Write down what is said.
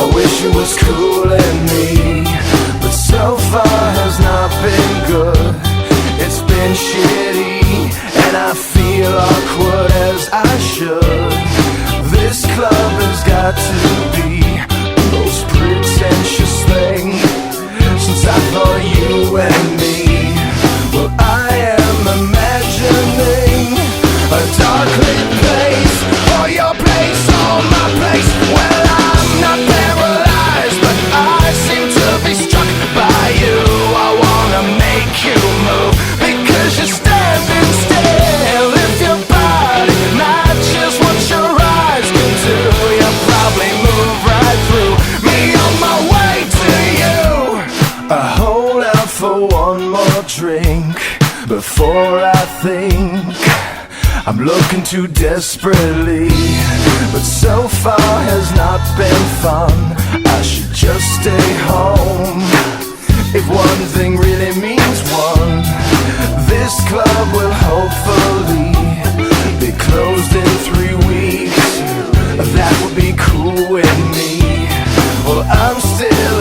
I wish it was cooling me, but so far has not been good. It's been shitty, and I feel awkward as I should. This club has got to be the most pretentious thing since I thought you and me. Well, I am imagining a dark lit place, or your place, or my place. Well, I'm not paralyzed, but I seem to be struck by you. I wanna make you move, because you're standing still. If your body matches what your eyes can do, you'll probably move right through me on my way to you. I hold out for one more drink before I think I'm looking too desperately, but so far has not been fun. I should just stay home. If one thing really means one, this club will hopefully be closed in 3 weeks. That would be cool with me. Well, I'm still